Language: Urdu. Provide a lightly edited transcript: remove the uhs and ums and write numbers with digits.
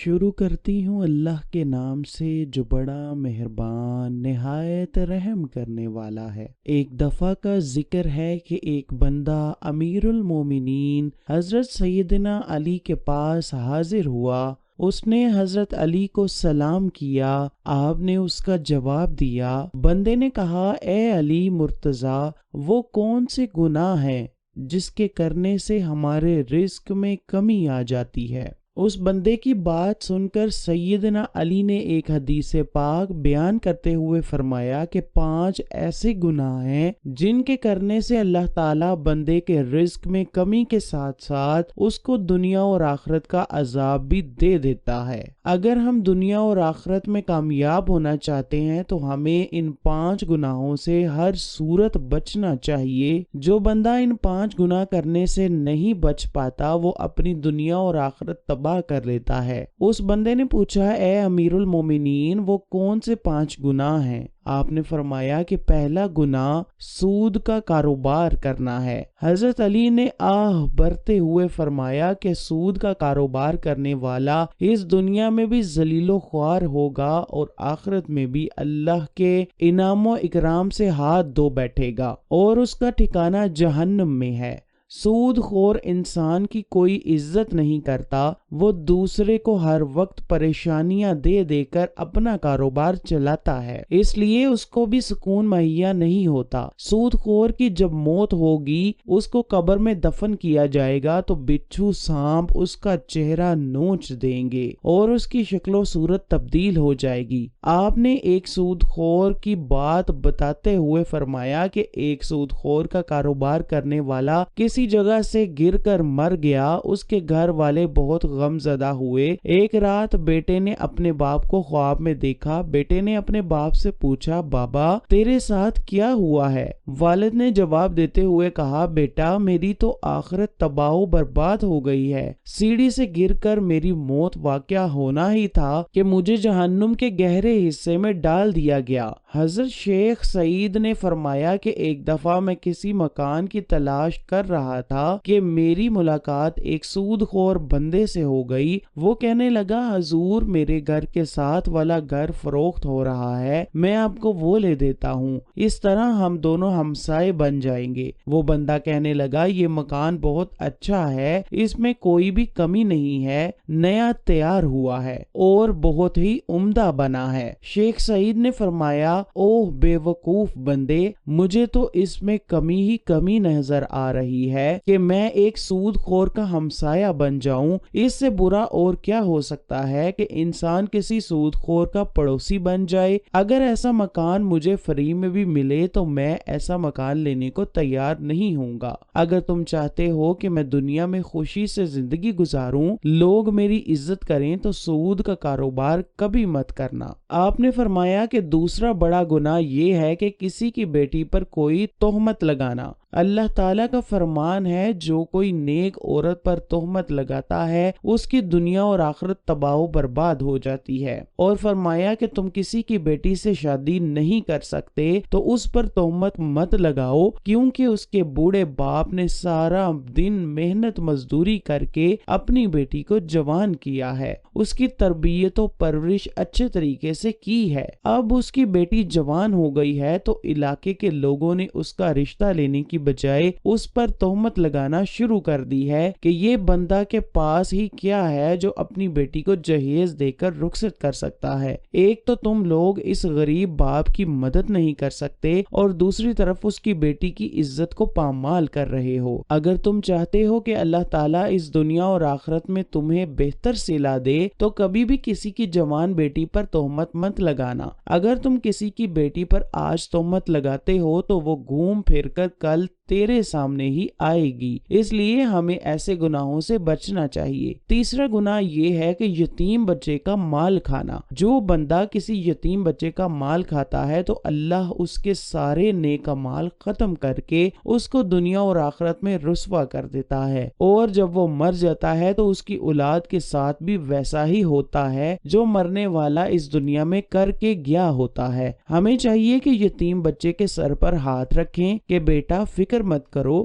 شروع کرتی ہوں اللہ کے نام سے جو بڑا مہربان نہایت رحم کرنے والا ہے۔ ایک دفعہ کا ذکر ہے کہ ایک بندہ امیر المومنین حضرت سیدنا علی کے پاس حاضر ہوا۔ اس نے حضرت علی کو سلام کیا۔ آپ نے اس کا جواب دیا۔ بندے نے کہا، اے علی مرتضیٰ، وہ کون سے گناہ ہیں جس کے کرنے سے ہمارے رزق میں کمی آ جاتی ہے؟ اس بندے کی بات سن کر سیدنا علی نے ایک حدیث پاک بیان کرتے ہوئے فرمایا کہ 5 ایسے گناہ ہیں جن کے کرنے سے اللہ تعالیٰ بندے کے رزق میں کمی کے ساتھ ساتھ اس کو دنیا اور آخرت کا عذاب بھی دے دیتا ہے۔ اگر ہم دنیا اور آخرت میں کامیاب ہونا چاہتے ہیں تو ہمیں ان 5 گناہوں سے ہر صورت بچنا چاہیے۔ جو بندہ ان 5 گناہ کرنے سے نہیں بچ پاتا وہ اپنی دنیا اور آخرت تباہ کر لیتا ہے۔ اس بندے نے پوچھا، اے امیر المومنین، وہ کون سے 5 گناہ ہیں؟ آپ نے فرمایا کہ پہلا گناہ سود کا کاروبار کرنا ہے۔ حضرت علی نے آہ بھرتے ہوئے فرمایا کہ سود کا کاروبار کرنے والا اس دنیا میں بھی ذلیل و خوار ہوگا اور آخرت میں بھی اللہ کے انعام و اکرام سے ہاتھ دھو بیٹھے گا اور اس کا ٹھکانہ جہنم میں ہے۔ سود خور انسان کی کوئی عزت نہیں کرتا، وہ دوسرے کو ہر وقت پریشانیاں دے دے کر اپنا کاروبار چلاتا ہے، اس لیے اس کو بھی سکون مہیا نہیں ہوتا۔ سود خور کی جب موت ہوگی، اس کو قبر میں دفن کیا جائے گا تو بچھو سانپ اس کا چہرہ نوچ دیں گے اور اس کی شکل و صورت تبدیل ہو جائے گی۔ آپ نے ایک سود خور کی بات بتاتے ہوئے فرمایا کہ ایک سود خور کا کاروبار کرنے والا کسی جگہ سے گر کر مر گیا۔ اس کے گھر والے بہت غم زدہ ہوئے۔ ایک رات بیٹے نے اپنے باپ کو خواب میں دیکھا۔ بیٹے نے اپنے باپ سے پوچھا، بابا تیرے ساتھ کیا ہوا ہے؟ والد نے جواب دیتے ہوئے کہا، بیٹا میری تو آخرت تباہ و برباد ہو گئی ہے۔ سیڑھی سے گر کر میری موت واقع ہونا ہی تھا کہ مجھے جہنم کے گہرے حصے میں ڈال دیا گیا۔ حضرت شیخ سعید نے فرمایا کہ ایک دفعہ میں کسی مکان کی تلاش کر رہا تھا کہ میری ملاقات ایک سود خور بندے سے ہو گئی۔ وہ کہنے لگا، حضور میرے گھر کے ساتھ والا گھر فروخت ہو رہا ہے، میں آپ کو وہ لے دیتا ہوں، اس طرح ہم دونوں ہمسائے بن جائیں گے۔ وہ بندہ کہنے لگا، یہ مکان بہت اچھا ہے، اس میں کوئی بھی کمی نہیں ہے، نیا تیار ہوا ہے اور بہت ہی عمدہ بنا ہے۔ شیخ سعید نے فرمایا، اوہ بے وقوف بندے، مجھے تو اس میں کمی ہی کمی نظر آ رہی ہے کہ میں ایک سود خور کا ہمسایہ بن جاؤں۔ اس سے برا اور کیا ہو سکتا ہے کہ انسان کسی سود خور کا پڑوسی بن جائے۔ اگر ایسا مکان مجھے فری میں بھی ملے تو میں ایسا مکان لینے کو تیار نہیں ہوں گا۔ اگر تم چاہتے ہو کہ میں دنیا میں خوشی سے زندگی گزاروں، لوگ میری عزت کریں، تو سود کا کاروبار کبھی مت کرنا۔ آپ نے فرمایا کہ دوسرا بڑا گناہ یہ ہے کہ کسی کی بیٹی پر کوئی تہمت لگانا۔ اللہ تعالیٰ کا فرمان ہے، جو کوئی نیک عورت پر تہمت لگاتا ہے اس کی دنیا اور آخرت تباہ و برباد ہو جاتی ہے، اور فرمایا کہ تم کسی کی بیٹی سے شادی نہیں کر سکتے تو اس پر تہمت مت لگاؤ، کیونکہ اس کے بوڑھے باپ نے سارا دن محنت مزدوری کر کے اپنی بیٹی کو جوان کیا ہے، اس کی تربیت و پرورش اچھے طریقے سے کی ہے۔ اب اس کی بیٹی جوان ہو گئی ہے تو علاقے کے لوگوں نے اس کا رشتہ لینے کی بجائے اس پر تہمت لگانا شروع کر دی ہے کہ یہ بندہ کے پاس ہی کیا ہے جو اپنی بیٹی کو جہیز دے کر رخصت کر سکتا ہے۔ ایک تو تم لوگ اس غریب باپ کی مدد نہیں کر سکتے اور دوسری طرف اس کی بیٹی کی عزت کو پامال کر رہے ہو۔ اگر تم چاہتے ہو کہ اللہ تعالیٰ اس دنیا اور آخرت میں تمہیں بہتر صلہ دے تو کبھی بھی کسی کی جوان بیٹی پر تہمت مت لگانا۔ اگر تم کسی کی بیٹی پر آج تہمت لگاتے ہو تو وہ گھوم پھر کر کل تیرے سامنے ہی آئے گی، اس لیے ہمیں ایسے گناہوں سے بچنا چاہیے۔ تیسرا گناہ یہ ہے کہ یتیم بچے کا مال کھانا۔ جو بندہ کسی یتیم بچے کا مال کھاتا ہے تو اللہ اس کے سارے نیک مال ختم کر کے اس کو دنیا اور آخرت میں رسوا کر دیتا ہے، اور جب وہ مر جاتا ہے تو اس کی اولاد کے ساتھ بھی ویسا ہی ہوتا ہے جو مرنے والا اس دنیا میں کر کے گیا ہوتا ہے۔ ہمیں چاہیے کہ یتیم بچے کے سر پر ہاتھ رکھیں کہ بیٹا فکر مت کرو،